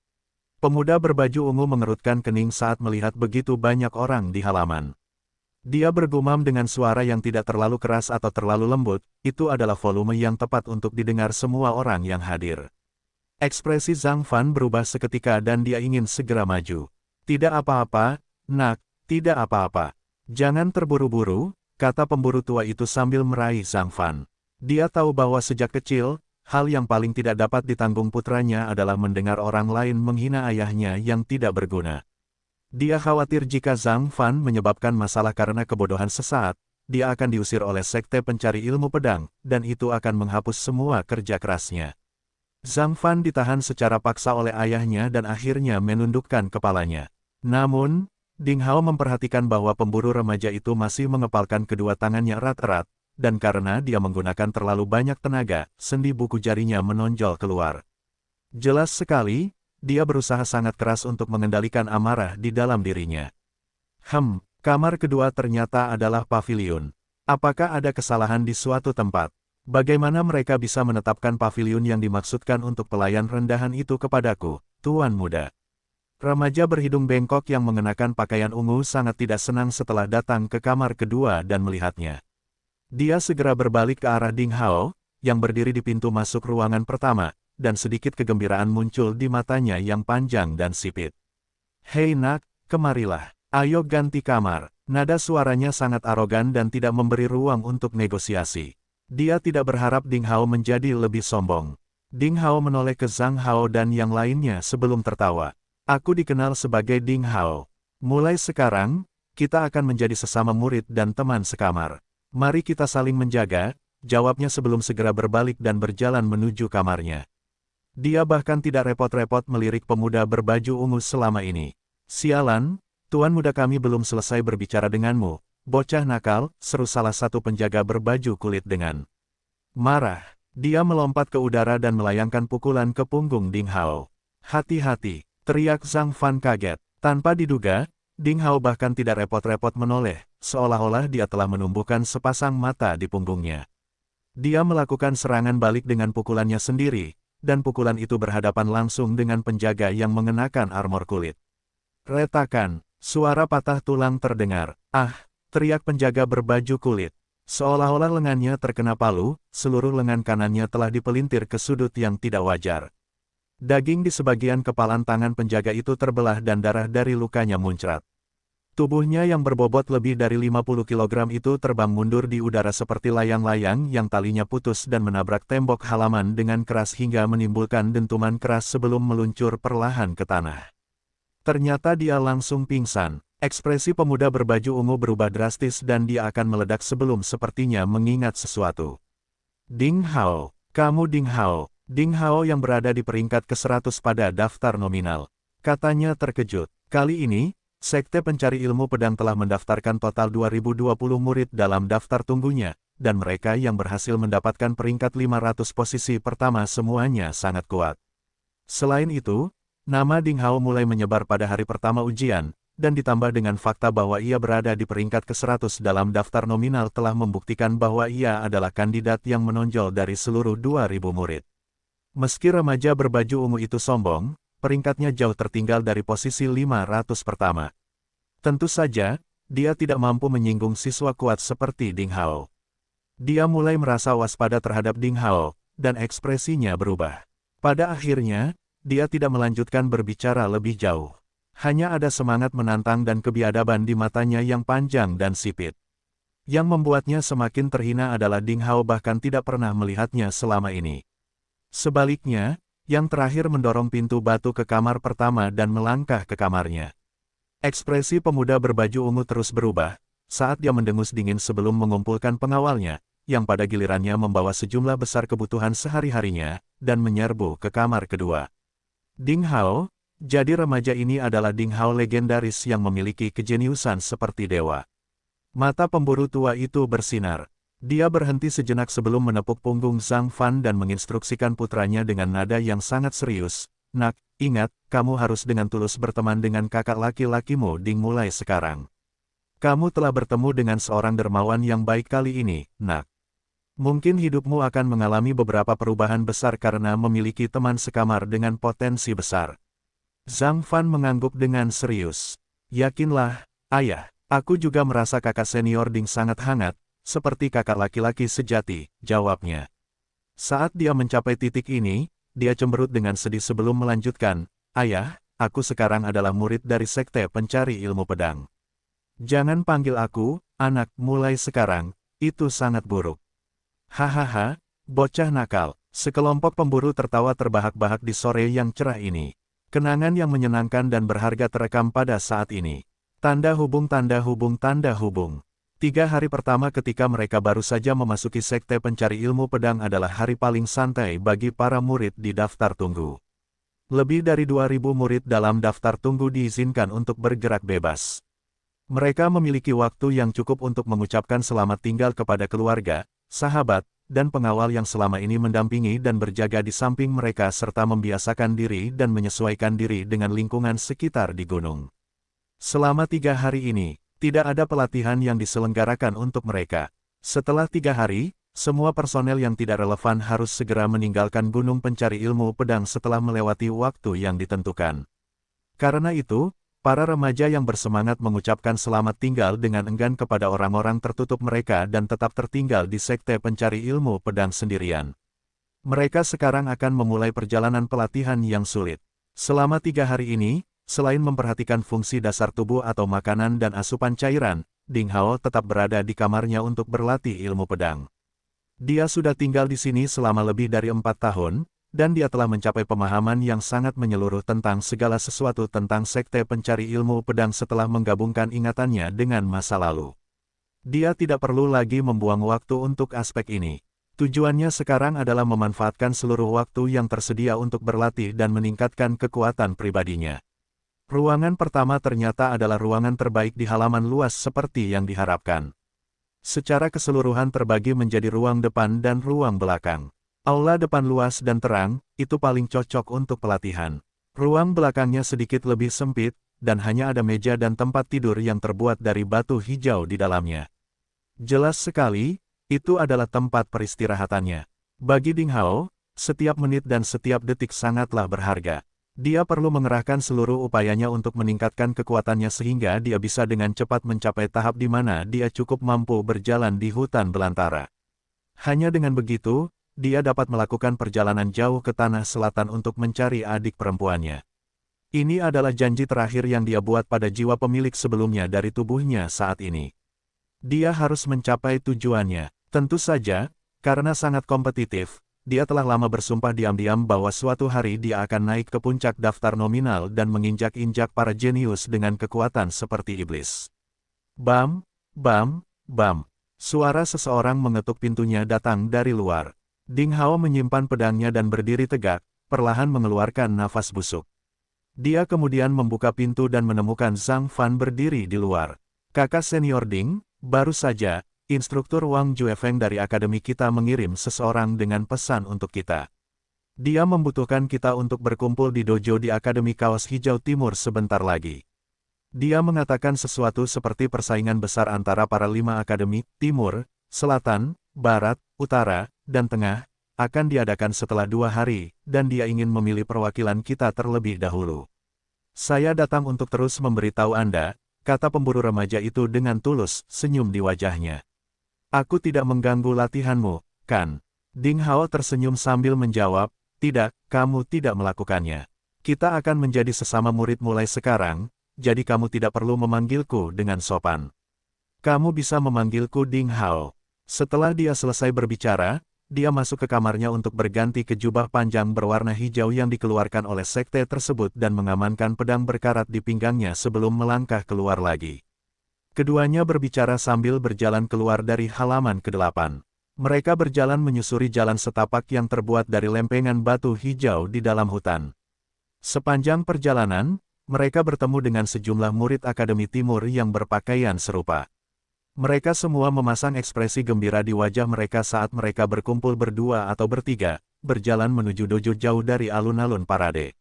Pemuda berbaju ungu mengerutkan kening saat melihat begitu banyak orang di halaman. Dia bergumam dengan suara yang tidak terlalu keras atau terlalu lembut, itu adalah volume yang tepat untuk didengar semua orang yang hadir. Ekspresi Zhang Fan berubah seketika dan dia ingin segera maju. Tidak apa-apa, nak, tidak apa-apa. Jangan terburu-buru, kata pemburu tua itu sambil meraih Zhang Fan. Dia tahu bahwa sejak kecil, hal yang paling tidak dapat ditanggung putranya adalah mendengar orang lain menghina ayahnya yang tidak berguna. Dia khawatir jika Zhang Fan menyebabkan masalah karena kebodohan sesaat, dia akan diusir oleh Sekte Pencari Ilmu Pedang, dan itu akan menghapus semua kerja kerasnya. Zhang Fan ditahan secara paksa oleh ayahnya dan akhirnya menundukkan kepalanya. Namun, Ding Hao memperhatikan bahwa pemburu remaja itu masih mengepalkan kedua tangannya erat-erat, dan karena dia menggunakan terlalu banyak tenaga, sendi buku jarinya menonjol keluar. Jelas sekali, dia berusaha sangat keras untuk mengendalikan amarah di dalam dirinya. Kamar kedua ternyata adalah paviliun. Apakah ada kesalahan di suatu tempat? Bagaimana mereka bisa menetapkan paviliun yang dimaksudkan untuk pelayan rendahan itu kepadaku, Tuan Muda? Remaja berhidung bengkok yang mengenakan pakaian ungu sangat tidak senang setelah datang ke kamar kedua dan melihatnya. Dia segera berbalik ke arah Ding Hao, yang berdiri di pintu masuk ruangan pertama, dan sedikit kegembiraan muncul di matanya yang panjang dan sipit. "Hei nak, kemarilah. Ayo ganti kamar." Nada suaranya sangat arogan dan tidak memberi ruang untuk negosiasi. Dia tidak berharap Ding Hao menjadi lebih sombong. Ding Hao menoleh ke Zhang Hao dan yang lainnya sebelum tertawa. "Aku dikenal sebagai Ding Hao. Mulai sekarang, kita akan menjadi sesama murid dan teman sekamar. Mari kita saling menjaga," jawabnya sebelum segera berbalik dan berjalan menuju kamarnya. Dia bahkan tidak repot-repot melirik pemuda berbaju ungu selama ini. "Sialan, Tuan Muda, kami belum selesai berbicara denganmu, bocah nakal," seru salah satu penjaga berbaju kulit dengan marah. Dia melompat ke udara dan melayangkan pukulan ke punggung Ding Hao. "Hati-hati!" teriak Zhang Fan kaget. Tanpa diduga, Ding Hao bahkan tidak repot-repot menoleh, seolah-olah dia telah menumbuhkan sepasang mata di punggungnya. Dia melakukan serangan balik dengan pukulannya sendiri, dan pukulan itu berhadapan langsung dengan penjaga yang mengenakan armor kulit. Retakan, suara patah tulang terdengar. "Ah!" teriak penjaga berbaju kulit. Seolah-olah lengannya terkena palu, seluruh lengan kanannya telah dipelintir ke sudut yang tidak wajar. Daging di sebagian kepalan tangan penjaga itu terbelah dan darah dari lukanya muncrat. Tubuhnya yang berbobot lebih dari 50 kg itu terbang mundur di udara seperti layang-layang yang talinya putus dan menabrak tembok halaman dengan keras hingga menimbulkan dentuman keras sebelum meluncur perlahan ke tanah. Ternyata dia langsung pingsan. Ekspresi pemuda berbaju ungu berubah drastis dan dia akan meledak sebelum sepertinya mengingat sesuatu. "Ding Hao, kamu Ding Hao." Ding Hao yang berada di peringkat ke-100 pada daftar nominal, katanya terkejut. Kali ini, Sekte Pencari Ilmu Pedang telah mendaftarkan total 2020 murid dalam daftar tunggunya, dan mereka yang berhasil mendapatkan peringkat 500 posisi pertama semuanya sangat kuat. Selain itu, nama Ding Hao mulai menyebar pada hari pertama ujian, dan ditambah dengan fakta bahwa ia berada di peringkat ke-100 dalam daftar nominal telah membuktikan bahwa ia adalah kandidat yang menonjol dari seluruh 2000 murid. Meski remaja berbaju ungu itu sombong, peringkatnya jauh tertinggal dari posisi 500 pertama. Tentu saja, dia tidak mampu menyinggung siswa kuat seperti Ding Hao. Dia mulai merasa waspada terhadap Ding Hao, dan ekspresinya berubah. Pada akhirnya, dia tidak melanjutkan berbicara lebih jauh. Hanya ada semangat menantang dan kebiadaban di matanya yang panjang dan sipit. Yang membuatnya semakin terhina adalah Ding Hao bahkan tidak pernah melihatnya selama ini. Sebaliknya, yang terakhir mendorong pintu batu ke kamar pertama dan melangkah ke kamarnya. Ekspresi pemuda berbaju ungu terus berubah, saat dia mendengus dingin sebelum mengumpulkan pengawalnya, yang pada gilirannya membawa sejumlah besar kebutuhan sehari-harinya, dan menyerbu ke kamar kedua. Ding Hao, jadi remaja ini adalah Ding Hao legendaris yang memiliki kejeniusan seperti dewa. Mata pemburu tua itu bersinar. Dia berhenti sejenak sebelum menepuk punggung Zhang Fan dan menginstruksikan putranya dengan nada yang sangat serius. "Nak, ingat, kamu harus dengan tulus berteman dengan kakak laki-lakimu Ding mulai sekarang. Kamu telah bertemu dengan seorang dermawan yang baik kali ini, nak. Mungkin hidupmu akan mengalami beberapa perubahan besar karena memiliki teman sekamar dengan potensi besar." Zhang Fan mengangguk dengan serius. "Yakinlah, ayah, aku juga merasa kakak senior Ding sangat hangat, seperti kakak laki-laki sejati," jawabnya. Saat dia mencapai titik ini, dia cemberut dengan sedih sebelum melanjutkan, "Ayah, aku sekarang adalah murid dari Sekte Pencari Ilmu Pedang. Jangan panggil aku, anak, mulai sekarang, itu sangat buruk." "Hahaha, bocah nakal." Sekelompok pemburu tertawa terbahak-bahak di sore yang cerah ini. Kenangan yang menyenangkan dan berharga terekam pada saat ini. Tanda hubung, tanda hubung, tanda hubung. 3 hari pertama ketika mereka baru saja memasuki Sekte Pencari Ilmu Pedang adalah hari paling santai bagi para murid di daftar tunggu. Lebih dari 2000 murid dalam daftar tunggu diizinkan untuk bergerak bebas. Mereka memiliki waktu yang cukup untuk mengucapkan selamat tinggal kepada keluarga, sahabat, dan pengawal yang selama ini mendampingi dan berjaga di samping mereka serta membiasakan diri dan menyesuaikan diri dengan lingkungan sekitar di gunung. Selama 3 hari ini, tidak ada pelatihan yang diselenggarakan untuk mereka. Setelah 3 hari, semua personel yang tidak relevan harus segera meninggalkan Gunung Pencari Ilmu Pedang setelah melewati waktu yang ditentukan. Karena itu, para remaja yang bersemangat mengucapkan selamat tinggal dengan enggan kepada orang-orang tertutup mereka dan tetap tertinggal di Sekte Pencari Ilmu Pedang sendirian. Mereka sekarang akan memulai perjalanan pelatihan yang sulit. Selama 3 hari ini, selain memperhatikan fungsi dasar tubuh atau makanan dan asupan cairan, Ding Hao tetap berada di kamarnya untuk berlatih ilmu pedang. Dia sudah tinggal di sini selama lebih dari 4 tahun, dan dia telah mencapai pemahaman yang sangat menyeluruh tentang segala sesuatu tentang Sekte Pencari Ilmu Pedang setelah menggabungkan ingatannya dengan masa lalu. Dia tidak perlu lagi membuang waktu untuk aspek ini. Tujuannya sekarang adalah memanfaatkan seluruh waktu yang tersedia untuk berlatih dan meningkatkan kekuatan pribadinya. Ruangan pertama ternyata adalah ruangan terbaik di halaman luas seperti yang diharapkan. Secara keseluruhan terbagi menjadi ruang depan dan ruang belakang. Aula depan luas dan terang, itu paling cocok untuk pelatihan. Ruang belakangnya sedikit lebih sempit, dan hanya ada meja dan tempat tidur yang terbuat dari batu hijau di dalamnya. Jelas sekali, itu adalah tempat peristirahatannya. Bagi Ding Hao, setiap menit dan setiap detik sangatlah berharga. Dia perlu mengerahkan seluruh upayanya untuk meningkatkan kekuatannya sehingga dia bisa dengan cepat mencapai tahap di mana dia cukup mampu berjalan di hutan belantara. Hanya dengan begitu, dia dapat melakukan perjalanan jauh ke tanah selatan untuk mencari adik perempuannya. Ini adalah janji terakhir yang dia buat pada jiwa pemilik sebelumnya dari tubuhnya saat ini. Dia harus mencapai tujuannya. Tentu saja, karena sangat kompetitif, dia telah lama bersumpah diam-diam bahwa suatu hari dia akan naik ke puncak daftar nominal dan menginjak-injak para jenius dengan kekuatan seperti iblis. Bam, bam, bam. Suara seseorang mengetuk pintunya datang dari luar. Ding Hao menyimpan pedangnya dan berdiri tegak, perlahan mengeluarkan nafas busuk. Dia kemudian membuka pintu dan menemukan Zhang Fan berdiri di luar. Kakak senior Ding, baru saja, instruktur Wang Juefeng dari akademi kita mengirim seseorang dengan pesan untuk kita. Dia membutuhkan kita untuk berkumpul di dojo di Akademi Kaos Hijau Timur sebentar lagi. Dia mengatakan sesuatu seperti persaingan besar antara para 5 akademi, Timur, Selatan, Barat, Utara, dan Tengah, akan diadakan setelah 2 hari, dan dia ingin memilih perwakilan kita terlebih dahulu. Saya datang untuk terus memberitahu Anda, kata pemburu remaja itu dengan tulus, senyum di wajahnya. Aku tidak mengganggu latihanmu, kan? Ding Hao tersenyum sambil menjawab, tidak, kamu tidak melakukannya. Kita akan menjadi sesama murid mulai sekarang, jadi kamu tidak perlu memanggilku dengan sopan. Kamu bisa memanggilku Ding Hao. Setelah dia selesai berbicara, dia masuk ke kamarnya untuk berganti ke jubah panjang berwarna hijau yang dikeluarkan oleh sekte tersebut dan mengamankan pedang berkarat di pinggangnya sebelum melangkah keluar lagi. Keduanya berbicara sambil berjalan keluar dari halaman ke-8. Mereka berjalan menyusuri jalan setapak yang terbuat dari lempengan batu hijau di dalam hutan. Sepanjang perjalanan, mereka bertemu dengan sejumlah murid Akademi Timur yang berpakaian serupa. Mereka semua memasang ekspresi gembira di wajah mereka saat mereka berkumpul berdua atau bertiga, berjalan menuju dojo jauh dari alun-alun parade.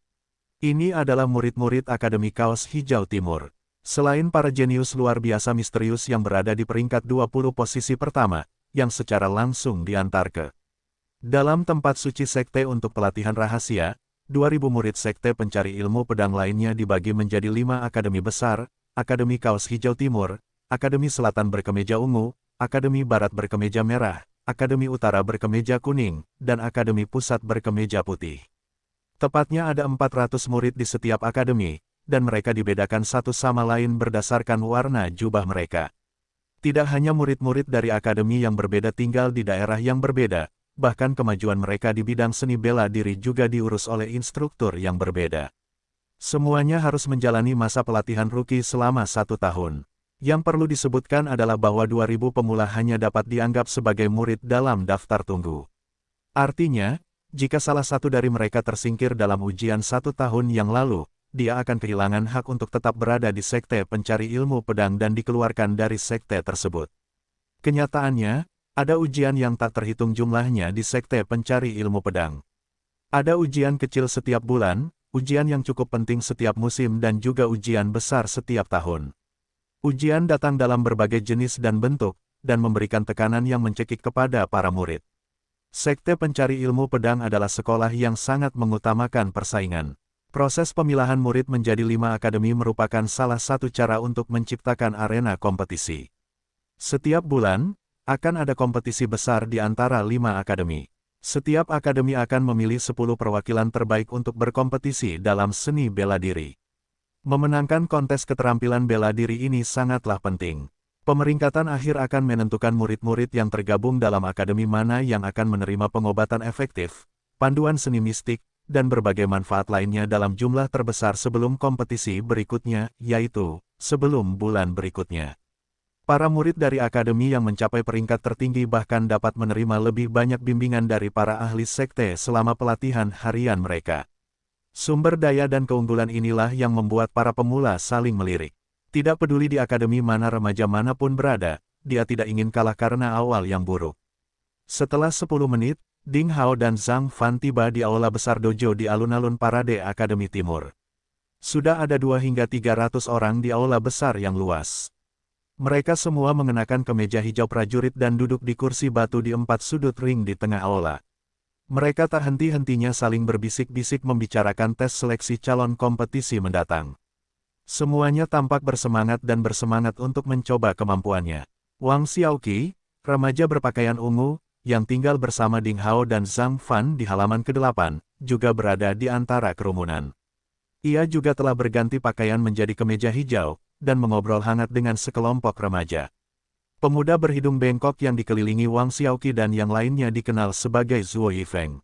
Ini adalah murid-murid Akademi Kaos Hijau Timur. Selain para jenius luar biasa misterius yang berada di peringkat 20 posisi pertama, yang secara langsung diantar ke dalam tempat suci sekte untuk pelatihan rahasia, 2.000 murid sekte pencari ilmu pedang lainnya dibagi menjadi 5 akademi besar, Akademi Kaos Hijau Timur, Akademi Selatan berkemeja ungu, Akademi Barat berkemeja merah, Akademi Utara berkemeja kuning, dan Akademi Pusat berkemeja putih. Tepatnya ada 400 murid di setiap akademi, dan mereka dibedakan satu sama lain berdasarkan warna jubah mereka. Tidak hanya murid-murid dari akademi yang berbeda tinggal di daerah yang berbeda, bahkan kemajuan mereka di bidang seni bela diri juga diurus oleh instruktur yang berbeda. Semuanya harus menjalani masa pelatihan rookie selama 1 tahun. Yang perlu disebutkan adalah bahwa 2.000 pemula hanya dapat dianggap sebagai murid dalam daftar tunggu. Artinya, jika salah satu dari mereka tersingkir dalam ujian 1 tahun yang lalu, dia akan kehilangan hak untuk tetap berada di Sekte Pencari Ilmu Pedang dan dikeluarkan dari sekte tersebut. Kenyataannya, ada ujian yang tak terhitung jumlahnya di Sekte Pencari Ilmu Pedang. Ada ujian kecil setiap bulan, ujian yang cukup penting setiap musim dan juga ujian besar setiap tahun. Ujian datang dalam berbagai jenis dan bentuk, dan memberikan tekanan yang mencekik kepada para murid. Sekte Pencari Ilmu Pedang adalah sekolah yang sangat mengutamakan persaingan. Proses pemilahan murid menjadi 5 akademi merupakan salah satu cara untuk menciptakan arena kompetisi. Setiap bulan, akan ada kompetisi besar di antara 5 akademi. Setiap akademi akan memilih 10 perwakilan terbaik untuk berkompetisi dalam seni bela diri. Memenangkan kontes keterampilan bela diri ini sangatlah penting. Pemeringkatan akhir akan menentukan murid-murid yang tergabung dalam akademi mana yang akan menerima pengobatan efektif, panduan seni mistik, dan berbagai manfaat lainnya dalam jumlah terbesar sebelum kompetisi berikutnya, yaitu sebelum bulan berikutnya. Para murid dari akademi yang mencapai peringkat tertinggi bahkan dapat menerima lebih banyak bimbingan dari para ahli sekte selama pelatihan harian mereka. Sumber daya dan keunggulan inilah yang membuat para pemula saling melirik. Tidak peduli di akademi mana remaja manapun berada, dia tidak ingin kalah karena awal yang buruk. Setelah 10 menit, Ding Hao dan Zhang Fan tiba di aula besar dojo di alun-alun Parade Akademi Timur. Sudah ada 2 hingga 300 orang di aula besar yang luas. Mereka semua mengenakan kemeja hijau prajurit dan duduk di kursi batu di 4 sudut ring di tengah aula. Mereka tak henti-hentinya saling berbisik-bisik membicarakan tes seleksi calon kompetisi mendatang. Semuanya tampak bersemangat dan bersemangat untuk mencoba kemampuannya. Wang Xiaoqi, remaja berpakaian ungu, yang tinggal bersama Ding Hao dan Zhang Fan di halaman ke-8, juga berada di antara kerumunan. Ia juga telah berganti pakaian menjadi kemeja hijau, dan mengobrol hangat dengan sekelompok remaja. Pemuda berhidung bengkok yang dikelilingi Wang Xiaoqi dan yang lainnya dikenal sebagai Zuo Yifeng.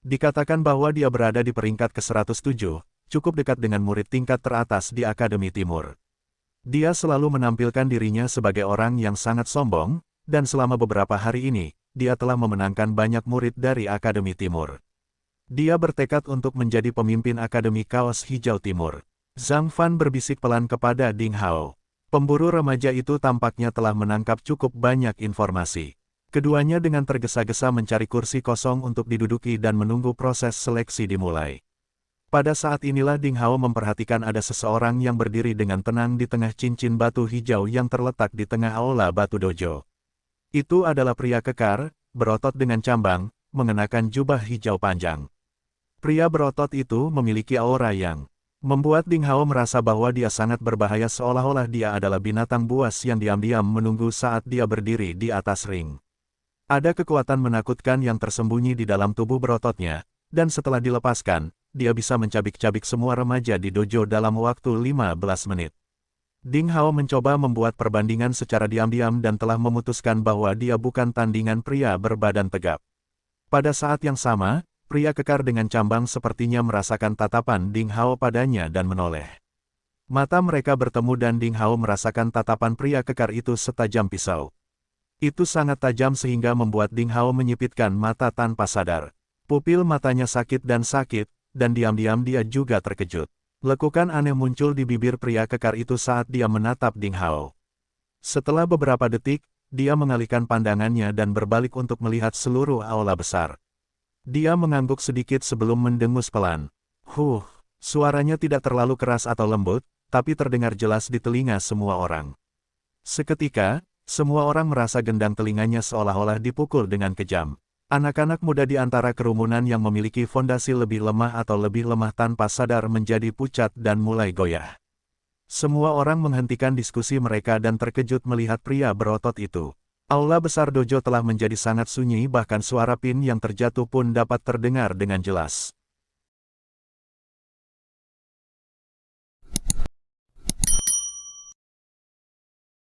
Dikatakan bahwa dia berada di peringkat ke-107, cukup dekat dengan murid tingkat teratas di Akademi Timur. Dia selalu menampilkan dirinya sebagai orang yang sangat sombong, dan selama beberapa hari ini, dia telah memenangkan banyak murid dari Akademi Timur. Dia bertekad untuk menjadi pemimpin Akademi Kaos Hijau Timur. Zhang Fan berbisik pelan kepada Ding Hao. Pemburu remaja itu tampaknya telah menangkap cukup banyak informasi. Keduanya dengan tergesa-gesa mencari kursi kosong untuk diduduki dan menunggu proses seleksi dimulai. Pada saat inilah Ding Hao memperhatikan ada seseorang yang berdiri dengan tenang di tengah cincin batu hijau yang terletak di tengah aula batu dojo. Itu adalah pria kekar, berotot dengan cambang, mengenakan jubah hijau panjang. Pria berotot itu memiliki aura yang membuat Ding Hao merasa bahwa dia sangat berbahaya seolah-olah dia adalah binatang buas yang diam-diam menunggu saat dia berdiri di atas ring. Ada kekuatan menakutkan yang tersembunyi di dalam tubuh berototnya, dan setelah dilepaskan, dia bisa mencabik-cabik semua remaja di dojo dalam waktu 15 menit. Ding Hao mencoba membuat perbandingan secara diam-diam dan telah memutuskan bahwa dia bukan tandingan pria berbadan tegap. Pada saat yang sama, pria kekar dengan cambang sepertinya merasakan tatapan Ding Hao padanya dan menoleh. Mata mereka bertemu dan Ding Hao merasakan tatapan pria kekar itu setajam pisau. Itu sangat tajam sehingga membuat Ding Hao menyipitkan mata tanpa sadar. Pupil matanya sakit, dan diam-diam dia juga terkejut. Lekukan aneh muncul di bibir pria kekar itu saat dia menatap Ding Hao. Setelah beberapa detik, dia mengalihkan pandangannya dan berbalik untuk melihat seluruh aula besar. Dia mengangguk sedikit sebelum mendengus pelan. Suaranya tidak terlalu keras atau lembut, tapi terdengar jelas di telinga semua orang. Seketika, semua orang merasa gendang telinganya seolah-olah dipukul dengan kejam. Anak-anak muda di antara kerumunan yang memiliki fondasi lebih lemah atau lebih lemah tanpa sadar menjadi pucat dan mulai goyah. Semua orang menghentikan diskusi mereka dan terkejut melihat pria berotot itu. Aula besar dojo telah menjadi sangat sunyi, bahkan suara pin yang terjatuh pun dapat terdengar dengan jelas.